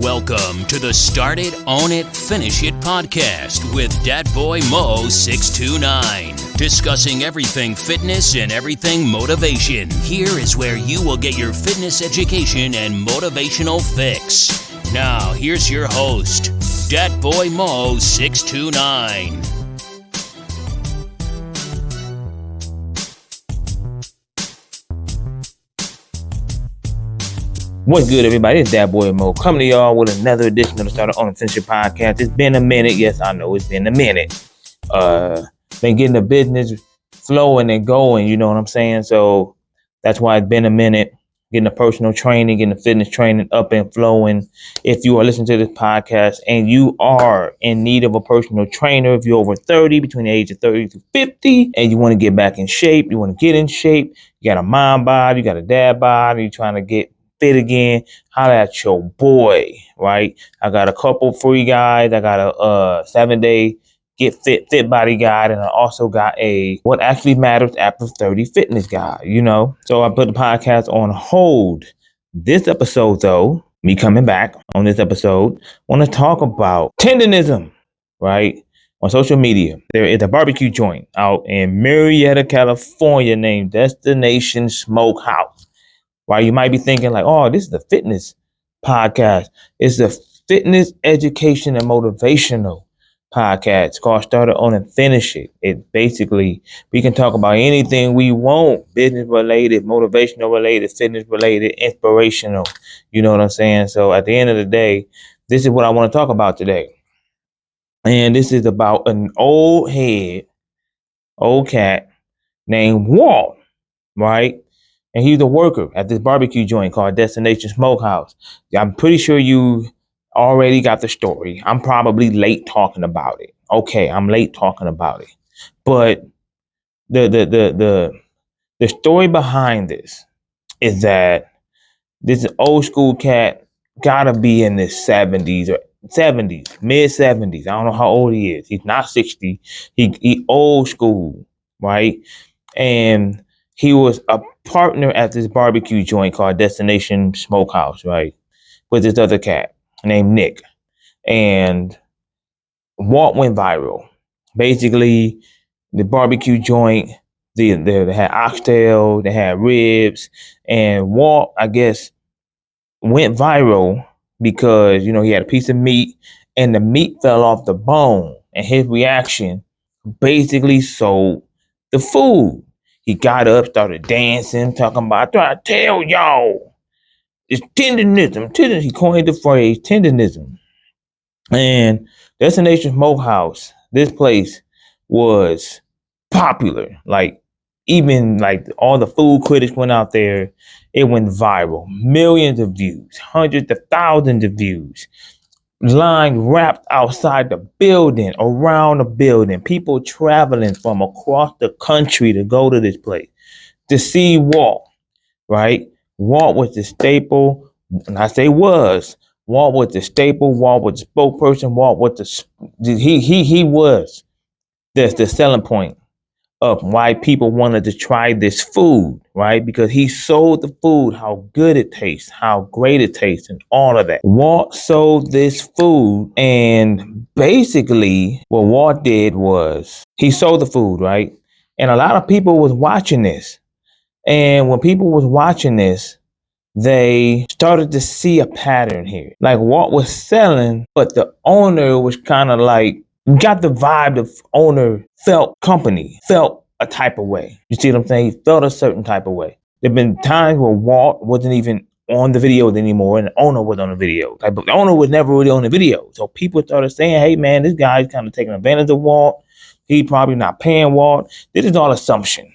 Welcome to the Start It, Own It, Finish It podcast with Dat Boy Mo 629. Discussing everything fitness and everything motivation. Here is where you will get your fitness education and motivational fix. Now, here's your host, Dat Boy Mo 629. What's good, everybody? It's Dat Boy Mo coming to y'all with another edition of the Start It, Own It, Finish It podcast. It's been a minute. Yes, I know it's been a minute. Been getting the business flowing and going, you know what I'm saying? So that's why it's been a minute. Getting the personal training, getting the fitness training up and flowing. If you are listening to this podcast and you are in need of a personal trainer, if you're over 30, between the age of 30 to 50, and you want to get back in shape, you want to get in shape, you got a mom body, you got a dad body, you're trying to get fit again, holla at your boy, right? I got a couple free guides. I got a 7-day get fit body guide, and I also got a what actually matters after 30 fitness guide, you know? So I put the podcast on hold. This episode, though, me coming back on this episode, want to talk about tendernism, right? On social media, there is a barbecue joint out in Marietta, California named Destination Smokehouse. Right? You might be thinking like, oh, this is the fitness podcast. It's the fitness education and motivational podcast. It's called Start It, Own It, Finish It. It basically, we can talk about anything we want, business related, motivational related, fitness related, inspirational. You know what I'm saying? So at the end of the day, this is what I want to talk about today. And this is about an old cat named Walt, right? And he's a worker at this barbecue joint called Destination Smokehouse. I'm pretty sure you already got the story. I'm probably late talking about it. Okay, I'm late talking about it. But the story behind this is that this old school cat gotta be in his 70s or 70s, mid 70s. I don't know how old he is. He's not 60. He old school, right? And he was a partner at this barbecue joint called Destination Smokehouse, right? With this other cat named Nick. And Walt went viral. Basically, the barbecue joint, they had oxtail, they had ribs, and Walt, I guess, went viral because, you know, he had a piece of meat and the meat fell off the bone. And his reaction basically sold the food. He got up, started dancing, talking about, I try to tell y'all, it's tendernism. He coined the phrase tendernism. And Destination Smokehouse, this place was popular. Like, even like all the food critics went out there, it went viral. Millions of views, hundreds of thousands of views. Line wrapped outside the building, around the building, people traveling from across the country to go to this place to see Walt, right? Walt was the staple, and I say was. Walt was the staple, Walt was the spokesperson, Walt was he was the selling point of why people wanted to try this food, right? Because he sold the food, how good it tastes, how great it tastes, and all of that. Walt sold this food, and basically what Walt did was he sold the food, right? And a lot of people was watching this. And when people was watching this, they started to see a pattern here. Like Walt was selling, but the owner was kind of like, got the vibe the owner felt a type of way. You see what I'm saying? He felt a certain type of way. There've been times where Walt wasn't even on the videos anymore and the owner was on the video. Like, but the owner was never really on the video. So people started saying, hey man, this guy's kind of taking advantage of Walt. He probably not paying Walt. This is all assumption.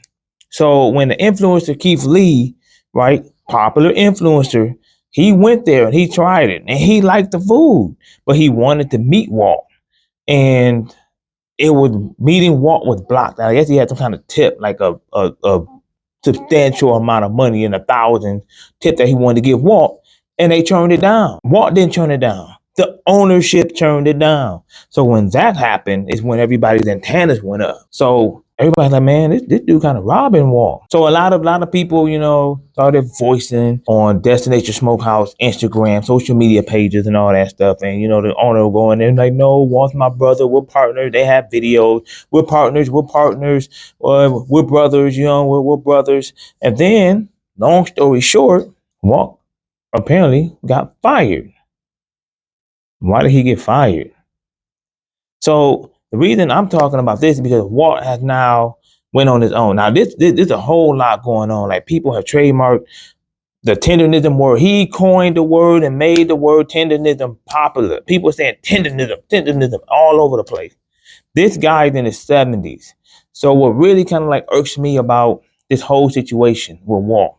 So when the influencer Keith Lee, right, popular influencer, he went there and he tried it and he liked the food, but he wanted to meet Walt. And it was meeting Walt was blocked. I guess he had some kind of tip, like a substantial amount of money in 1,000 tip that he wanted to give Walt, and they turned it down. Walt didn't turn it down. The ownership turned it down. So when that happened is when everybody's antennas went up. So everybody's like, man, this dude kind of robbing Walt. So a lot of people, started voicing on Destination Smokehouse, Instagram, social media pages, and all that stuff. And the owner will go in there and like, no, Walt's my brother. We're partners. They have videos. We're partners. We're partners. We're brothers. We're brothers. And then, long story short, Walt apparently got fired. Why did he get fired? So the reason I'm talking about this is because Walt has now went on his own. Now this a whole lot going on. Like people have trademarked the tendernism word. He coined the word and made the word tendernism popular. People saying tendernism all over the place. This guy's in his 70s. So what really kind of like irks me about this whole situation with Walt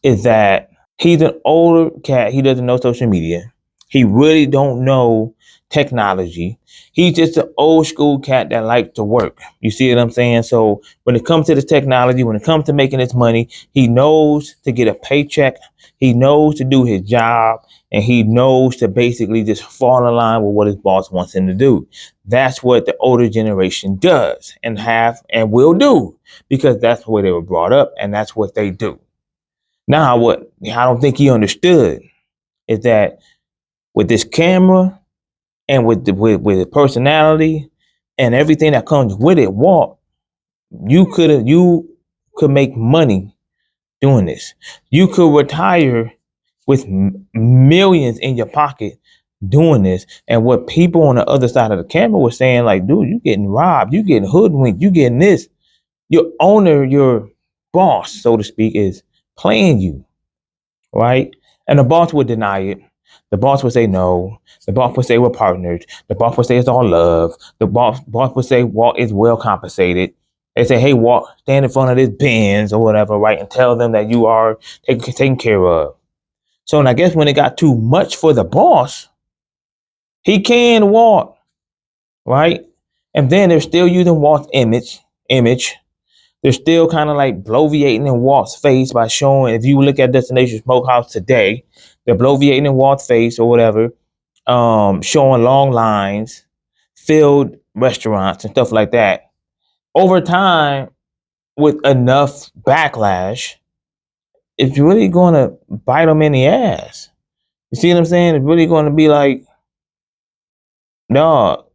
is that he's an older cat. He doesn't know social media. He really don't know technology. He's just an old school cat that likes to work. You see what I'm saying? So when it comes to this technology, when it comes to making his money, he knows to get a paycheck. He knows to do his job, and he knows to basically just fall in line with what his boss wants him to do. That's what the older generation does and have and will do, because that's the way they were brought up and that's what they do. Now, what I don't think he understood is that with this camera and with the personality and everything that comes with it, Walt, you could make money doing this. You could retire with millions in your pocket doing this. And what people on the other side of the camera were saying, like, dude, you getting robbed, you getting hoodwinked, you getting this. Your owner, your boss, so to speak, is playing you. Right? And the boss would deny it. The boss would say no. The boss would say we're partnered. The boss would say it's all love. The boss would say Walt is well compensated. They say, hey, Walt, stand in front of this Benz or whatever, right? And tell them that you are taken care of. So, and I guess when it got too much for the boss, he canned Walt, right? And then they're still using Walt's image. They're still kind of like bloviating in Walt's face by showing, if you look at Destination Smokehouse today, they're bloviating in Walt's face or whatever, showing long lines, filled restaurants and stuff like that. Over time, with enough backlash, it's really going to bite them in the ass. You see what I'm saying? It's really going to be like, no,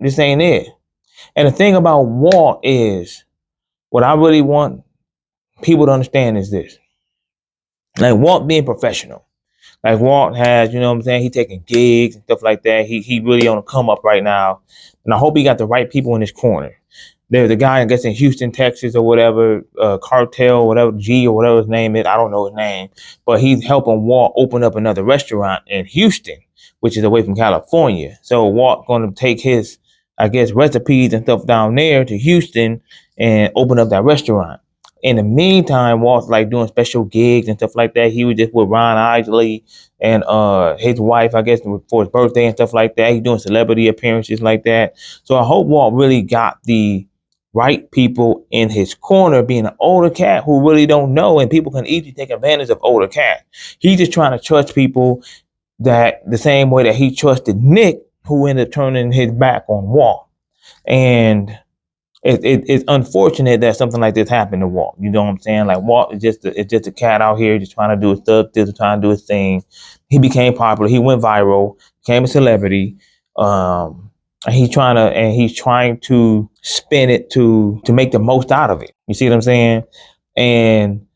this ain't it. And the thing about Walt is, what I really want people to understand is this. Like Walt being professional. Like Walt has, you know what I'm saying? He taking gigs and stuff like that. He really on a come up right now. And I hope he got the right people in his corner. There's a guy, I guess, in Houston, Texas or whatever, Cartel, whatever, G or whatever his name is. I don't know his name. But he's helping Walt open up another restaurant in Houston, which is away from California. So Walt going to take his, I guess, recipes and stuff down there to Houston and open up that restaurant. In the meantime, Walt's like doing special gigs and stuff like that. He was just with Ron Isley and his wife, I guess, for his birthday and stuff like that. He's doing celebrity appearances like that. So I hope Walt really got the right people in his corner, being an older cat who really don't know, and people can easily take advantage of older cats. He's just trying to trust people that the same way that he trusted Nick, who ended up turning his back on Walt. And it's unfortunate that something like this happened to Walt. You know what I'm saying? Like Walt is just a cat out here just trying to do his stuff, just trying to do his thing. He became popular. He went viral, became a celebrity. And he's trying to spin it to make the most out of it. You see what I'm saying? And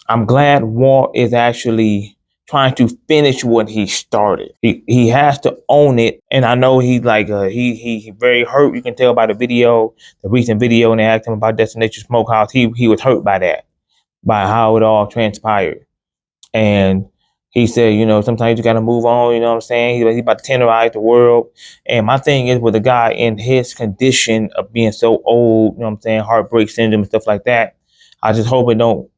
I'm glad Walt is actually trying to finish what he started. He has to own it. And I know he's like he very hurt. You can tell by the recent video, and they asked him about Destination Smokehouse. He was hurt by that, by how it all transpired. And he said, sometimes you got to move on. You know what I'm saying? He's about to tenderize the world. And my thing is, with a guy in his condition of being so old, you know what I'm saying, heartbreak syndrome and stuff like that, I just hope it don't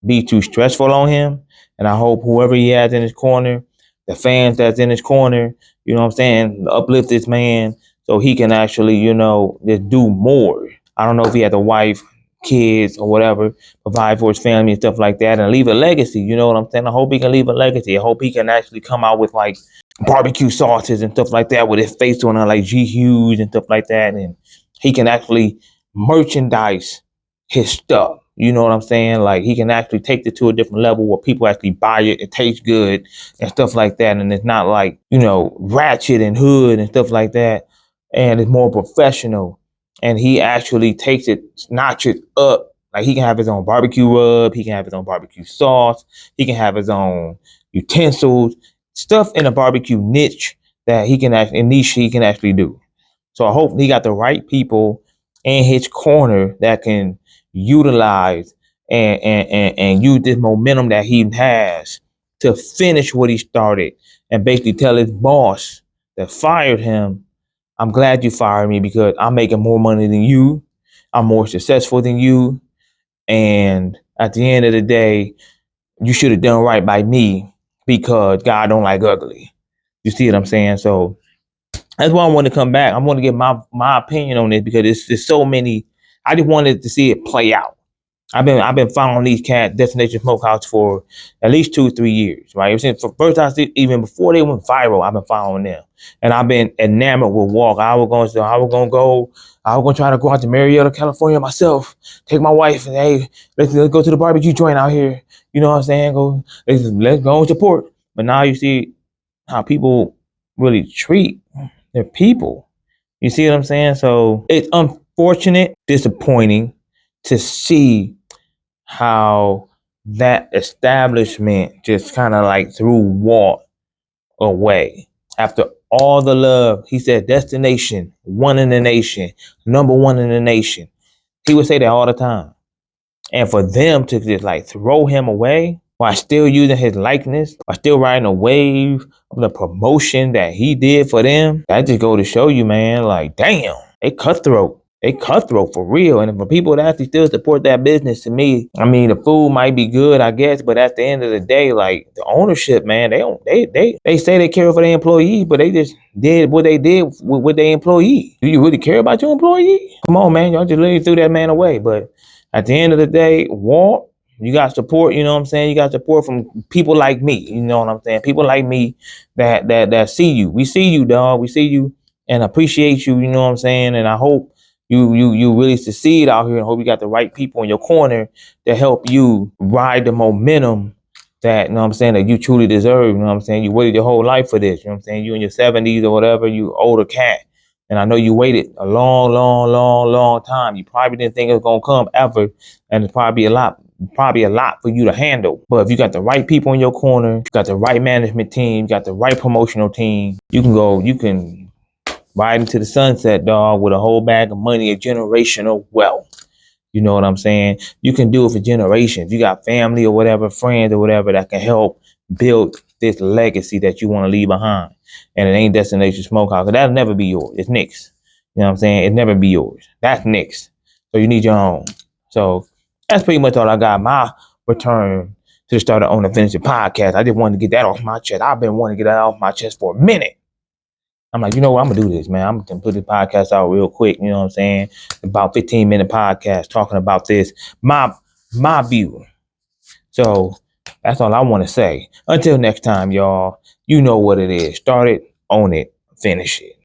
be too stressful on him. And I hope whoever he has in his corner, the fans that's in his corner, you know what I'm saying, uplift this man so he can actually, just do more. I don't know if he has a wife, kids, or whatever, provide for his family and stuff like that, and leave a legacy. You know what I'm saying? I hope he can leave a legacy. I hope he can actually come out with like barbecue sauces and stuff like that with his face on it, like G Hughes and stuff like that. And he can actually merchandise his stuff. You know what I'm saying? Like he can actually take it to a different level where people actually buy it. It tastes good and stuff like that. And it's not like, ratchet and hood and stuff like that. And it's more professional. And he actually takes it, notch it up. Like he can have his own barbecue rub. He can have his own barbecue sauce. He can have his own utensils, stuff in a barbecue niche that he can actually do. So I hope he got the right people in his corner that can utilize and use this momentum that he has to finish what he started and basically tell his boss that fired him, I'm glad you fired me because I'm making more money than you. I'm more successful than you. And at the end of the day, you should have done right by me because God don't like ugly. You see what I'm saying? So that's why I want to come back. I want to get my opinion on this because there's so many. I just wanted to see it play out. I've been following these cat Destination Smokehouse for at least 2 3 years, right? Ever since first even before they went viral, I've been following them, and I've been enamored with walk. I was gonna try to go out to Marietta, California myself, take my wife, and hey, let's go to the barbecue joint out here. You know what I'm saying? Let's go and support. But now you see how people really treat their people. You see what I'm saying? So it's unfortunate, disappointing to see how that establishment just kind of like threw Walt away after all the love. He said, destination, one in the nation, number one in the nation. He would say that all the time. And for them to just like throw him away while still using his likeness, while still riding a wave of the promotion that he did for them, that just go to show you, man, like, damn, they cutthroat. They cutthroat for real. And for people that actually still support that business, to me, I mean, the food might be good, I guess, but at the end of the day, like the ownership, man, they say they care for their employees, but they just did what they did with their employee. Do you really care about your employee? Come on, man, y'all just literally threw that man away. But at the end of the day, Walt, you got support, you know what I'm saying? You got support from people like me, you know what I'm saying? People like me that see you. We see you, dog. We see you and appreciate you, you know what I'm saying? And I hope you really succeed out here, and hope you got the right people in your corner to help you ride the momentum that, you know what I'm saying, that you truly deserve. You know what I'm saying? You waited your whole life for this, you know what I'm saying? You in your 70s or whatever, you older cat. And I know you waited a long, long, long, long time. You probably didn't think it was gonna come ever, and it's probably a lot for you to handle. But if you got the right people in your corner, you got the right management team, you got the right promotional team, you can ride into the sunset, dog, with a whole bag of money, a generational wealth. You know what I'm saying? You can do it for generations. You got family or whatever, friends or whatever that can help build this legacy that you want to leave behind. And it ain't Destination Smokehouse. That'll never be yours. It's Nick's. You know what I'm saying? It'll never be yours. That's Nick's. So you need your own. So that's pretty much all I got. My return to the Start It, Own It, Finish It podcast. I just wanted to get that off my chest. I've been wanting to get that off my chest for a minute. I'm like, you know what? I'm going to do this, man. I'm going to put this podcast out real quick. You know what I'm saying? About 15-minute podcast talking about this. My view. So that's all I want to say. Until next time, y'all, you know what it is. Start it, own it, finish it.